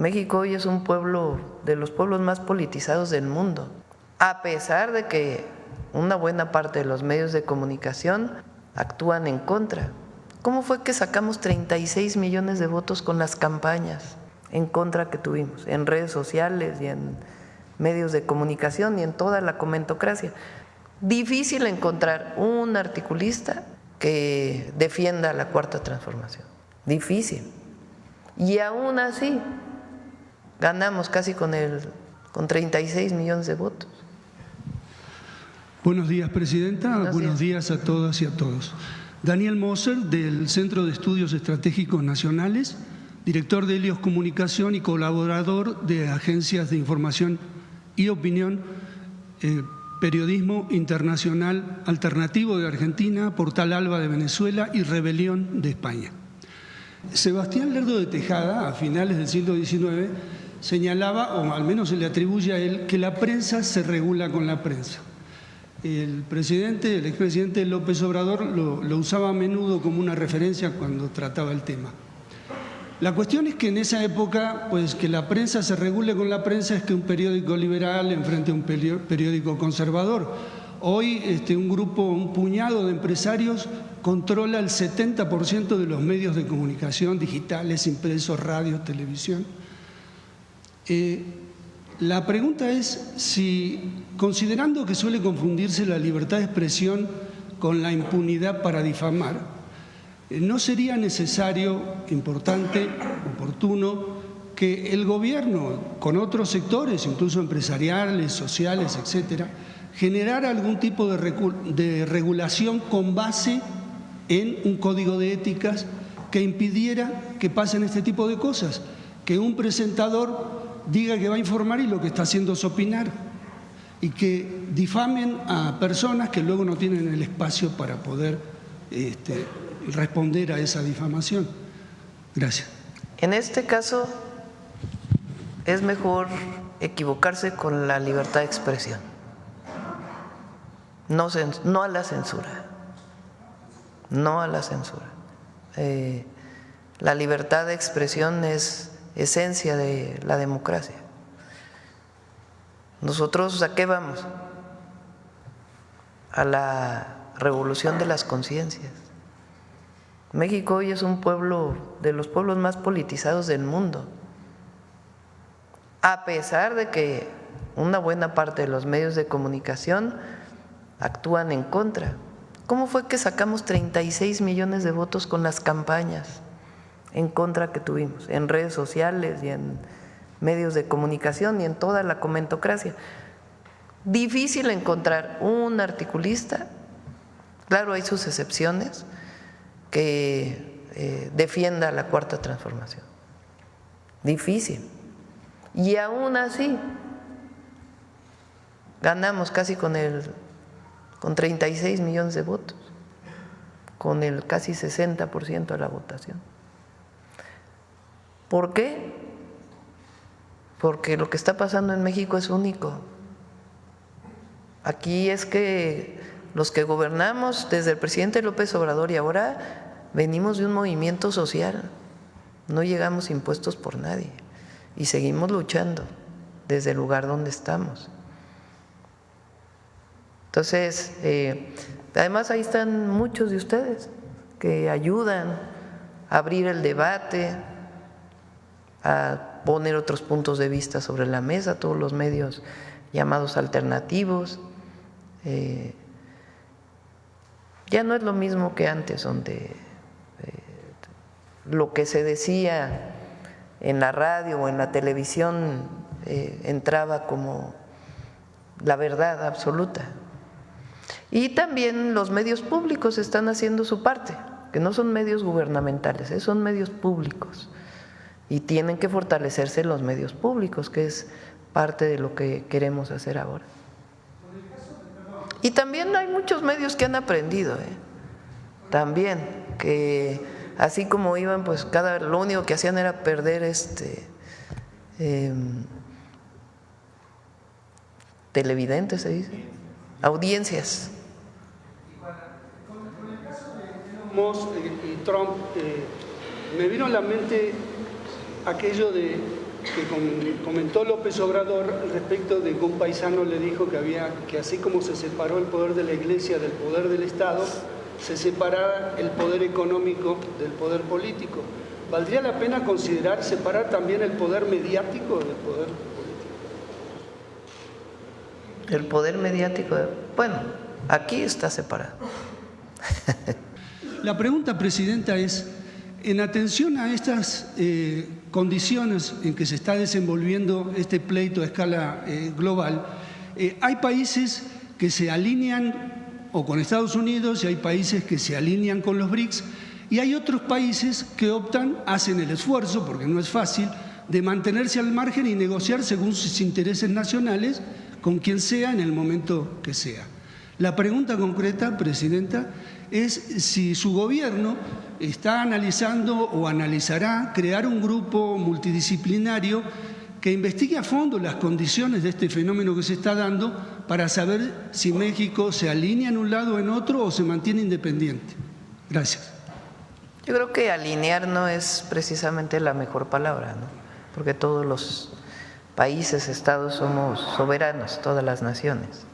México hoy es un pueblo de los pueblos más politizados del mundo, a pesar de que una buena parte de los medios de comunicación actúan en contra. ¿Cómo fue que sacamos 36 millones de votos con las campañas en contra que tuvimos en redes sociales y en medios de comunicación y en toda la comentocracia? Difícil encontrar un articulista que defienda la Cuarta Transformación, difícil. Y aún así ganamos casi con 36 millones de votos. Buenos días, Presidenta. Buenos días a todas y a todos. Daniel Moser, del Centro de Estudios Estratégicos Nacionales, director de Helios Comunicación y colaborador de Agencias de Información y Opinión, Periodismo Internacional Alternativo de Argentina, Portal Alba de Venezuela y Rebelión de España. Sebastián Lerdo de Tejada, a finales del siglo XIX, señalaba, o al menos se le atribuye a él, que la prensa se regula con la prensa. El expresidente López Obrador lo usaba a menudo como una referencia cuando trataba el tema. La cuestión es que en esa época, pues que la prensa se regule con la prensa es que un periódico liberal enfrente a un periódico conservador. Hoy un puñado de empresarios controla el 70% de los medios de comunicación digitales, impresos, radio, televisión. La pregunta es si, considerando que suele confundirse la libertad de expresión con la impunidad para difamar, ¿no sería necesario, importante, oportuno, que el gobierno, con otros sectores, incluso empresariales, sociales, etcétera, generara algún tipo de regulación con base en un código de éticas que impidiera que pasen este tipo de cosas? Que un presentador diga que va a informar y lo que está haciendo es opinar, y que difamen a personas que luego no tienen el espacio para poder responder a esa difamación. Gracias. En este caso es mejor equivocarse con la libertad de expresión, no a la censura, no a la censura. La libertad de expresión es esencia de la democracia. Nosotros, ¿a qué vamos? A la revolución de las conciencias. México hoy es un pueblo de los pueblos más politizados del mundo, a pesar de que una buena parte de los medios de comunicación actúan en contra. ¿Cómo fue que sacamos 36 millones de votos con las campañas en contra que tuvimos en redes sociales y en medios de comunicación y en toda la comentocracia? Difícil encontrar un articulista, claro, hay sus excepciones, que defienda la Cuarta Transformación. Difícil. Y aún así ganamos casi con 36 millones de votos, con el casi 60% de la votación. ¿Por qué? Porque lo que está pasando en México es único. Aquí es que los que gobernamos desde el presidente López Obrador y ahora venimos de un movimiento social, no llegamos impuestos por nadie y seguimos luchando desde el lugar donde estamos. Entonces, además ahí están muchos de ustedes que ayudan a abrir el debate, a poner otros puntos de vista sobre la mesa, todos los medios llamados alternativos. Ya no es lo mismo que antes, donde lo que se decía en la radio o en la televisión entraba como la verdad absoluta. Y también los medios públicos están haciendo su parte, que no son medios gubernamentales, son medios públicos. Y tienen que fortalecerse los medios públicos, que es parte de lo que queremos hacer ahora. Y también hay muchos medios que han aprendido, también, que así como iban, pues lo único que hacían era perder televidentes, se dice, audiencias. Con el caso de Elon Musk y Trump, me vino a la mente aquello que comentó López Obrador respecto de que un paisano le dijo que así como se separó el poder de la Iglesia del poder del Estado, se separara el poder económico del poder político. ¿Valdría la pena considerar separar también el poder mediático del poder político? El poder mediático, bueno, aquí está separado. La pregunta, Presidenta, es, en atención a estas condiciones en que se está desenvolviendo este pleito a escala global, hay países que se alinean o con Estados Unidos y hay países que se alinean con los BRICS y hay otros países que hacen el esfuerzo, porque no es fácil, de mantenerse al margen y negociar según sus intereses nacionales con quien sea en el momento que sea. La pregunta concreta, Presidenta, es si su gobierno está analizando o analizará crear un grupo multidisciplinario que investigue a fondo las condiciones de este fenómeno que se está dando para saber si México se alinea en un lado o en otro o se mantiene independiente. Gracias. Yo creo que alinear no es precisamente la mejor palabra, ¿no? Porque todos los países, estados somos soberanos, todas las naciones.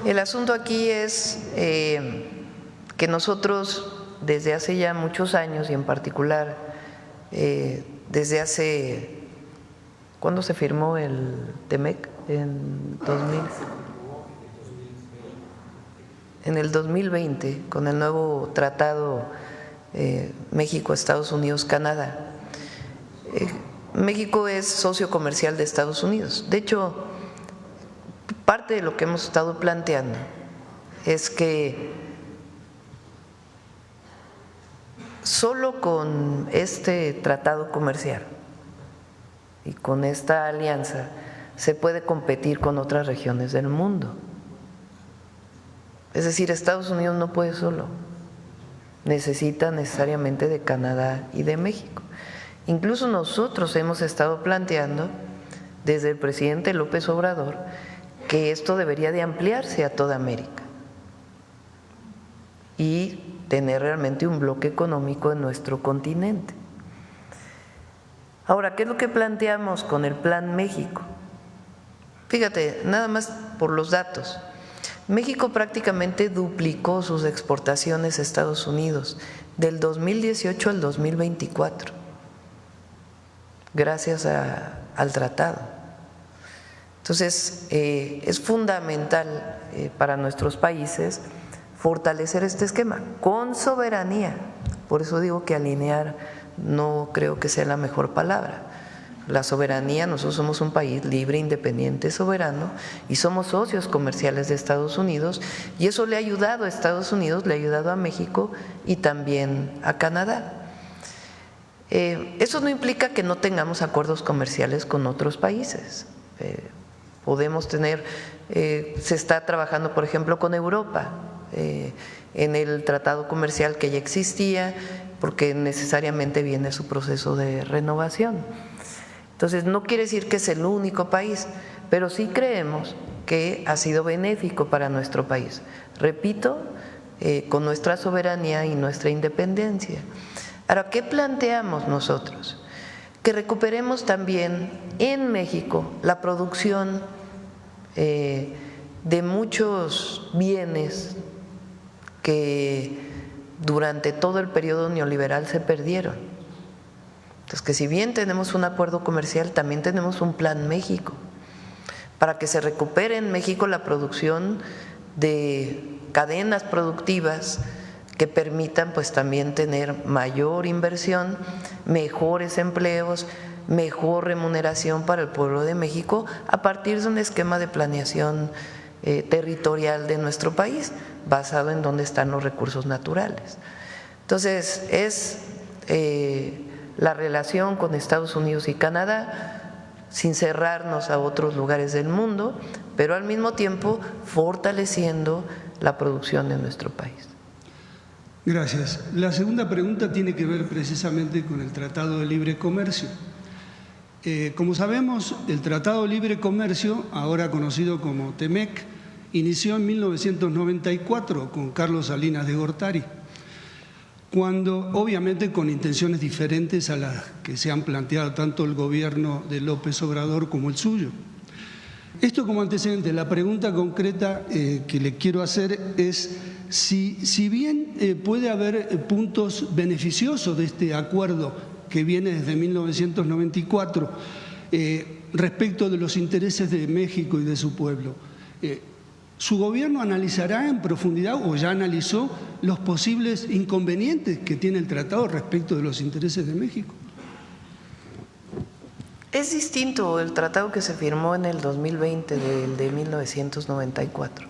El asunto aquí es que nosotros desde hace ya muchos años y en particular desde hace… ¿Cuándo se firmó el TEMEC? En 2000. En el 2020, con el nuevo tratado México, Estados Unidos, Canadá. México es socio comercial de Estados Unidos. De hecho, parte de lo que hemos estado planteando es que solo con este tratado comercial y con esta alianza se puede competir con otras regiones del mundo. Es decir, Estados Unidos no puede solo, necesita necesariamente de Canadá y de México. Incluso nosotros hemos estado planteando desde el presidente López Obrador que esto debería de ampliarse a toda América y tener realmente un bloque económico en nuestro continente. Ahora, ¿qué es lo que planteamos con el Plan México? Fíjate, nada más por los datos. México prácticamente duplicó sus exportaciones a Estados Unidos del 2018 al 2024, gracias al tratado. Entonces, es fundamental para nuestros países fortalecer este esquema con soberanía. Por eso digo que alinear no creo que sea la mejor palabra. La soberanía, nosotros somos un país libre, independiente, soberano y somos socios comerciales de Estados Unidos y eso le ha ayudado a Estados Unidos, le ha ayudado a México y también a Canadá. Eso no implica que no tengamos acuerdos comerciales con otros países. Podemos tener, se está trabajando por ejemplo con Europa en el tratado comercial que ya existía porque necesariamente viene su proceso de renovación. Entonces no quiere decir que es el único país, pero sí creemos que ha sido benéfico para nuestro país. Repito, con nuestra soberanía y nuestra independencia. Ahora, ¿qué planteamos nosotros? Que recuperemos también en México la producción de muchos bienes que durante todo el periodo neoliberal se perdieron. Entonces, que si bien tenemos un acuerdo comercial, también tenemos un Plan México para que se recupere en México la producción de cadenas productivas que permitan pues también tener mayor inversión, mejores empleos, mejor remuneración para el pueblo de México a partir de un esquema de planeación territorial de nuestro país basado en dónde están los recursos naturales. Entonces, es la relación con Estados Unidos y Canadá sin cerrarnos a otros lugares del mundo, pero al mismo tiempo fortaleciendo la producción de nuestro país. Gracias. La segunda pregunta tiene que ver precisamente con el Tratado de Libre Comercio. Como sabemos, el Tratado de Libre Comercio, ahora conocido como TEMEC, inició en 1994 con Carlos Salinas de Gortari. cuando obviamente con intenciones diferentes a las que se han planteado tanto el gobierno de López Obrador como el suyo. Esto como antecedente. La pregunta concreta que le quiero hacer es si bien puede haber puntos beneficiosos de este acuerdo que viene desde 1994 respecto de los intereses de México y de su pueblo, ¿su gobierno analizará en profundidad o ya analizó los posibles inconvenientes que tiene el tratado respecto de los intereses de México? Es distinto el tratado que se firmó en el 2020 del de 1994.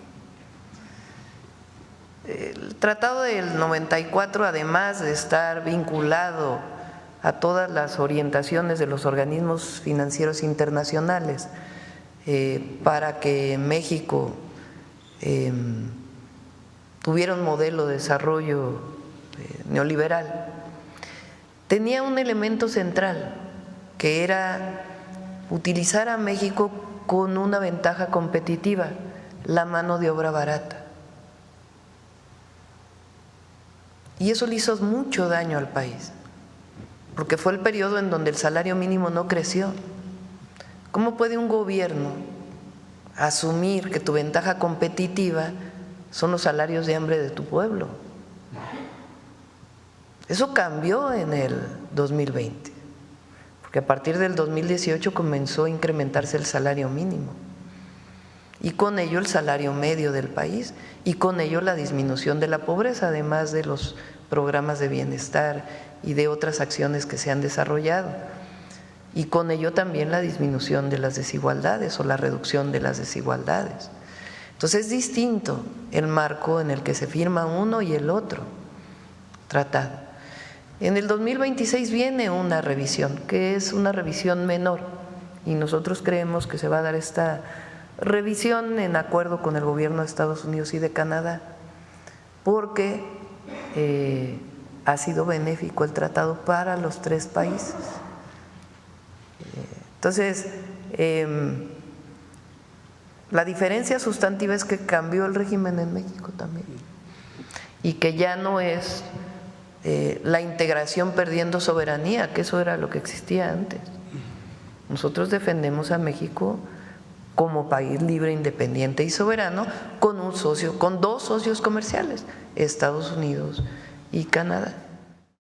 El tratado del 94, además de estar vinculado a todas las orientaciones de los organismos financieros internacionales para que México tuviera un modelo de desarrollo neoliberal, tenía un elemento central, que era utilizar a México con una ventaja competitiva, la mano de obra barata. Y eso le hizo mucho daño al país, porque fue el periodo en donde el salario mínimo no creció. ¿Cómo puede un gobierno asumir que tu ventaja competitiva son los salarios de hambre de tu pueblo? Eso cambió en el 2020. Que a partir del 2018 comenzó a incrementarse el salario mínimo y con ello el salario medio del país y con ello la disminución de la pobreza, además de los programas de bienestar y de otras acciones que se han desarrollado, y con ello también la disminución de las desigualdades o la reducción de las desigualdades. Entonces es distinto el marco en el que se firma uno y el otro tratado. En el 2026 viene una revisión, que es una revisión menor, y nosotros creemos que se va a dar esta revisión en acuerdo con el gobierno de Estados Unidos y de Canadá, porque ha sido benéfico el tratado para los tres países. Entonces, la diferencia sustantiva es que cambió el régimen en México también, y que ya no es la integración perdiendo soberanía, que eso era lo que existía antes. Nosotros defendemos a México como país libre, independiente y soberano, con un socio, con dos socios comerciales, Estados Unidos y Canadá.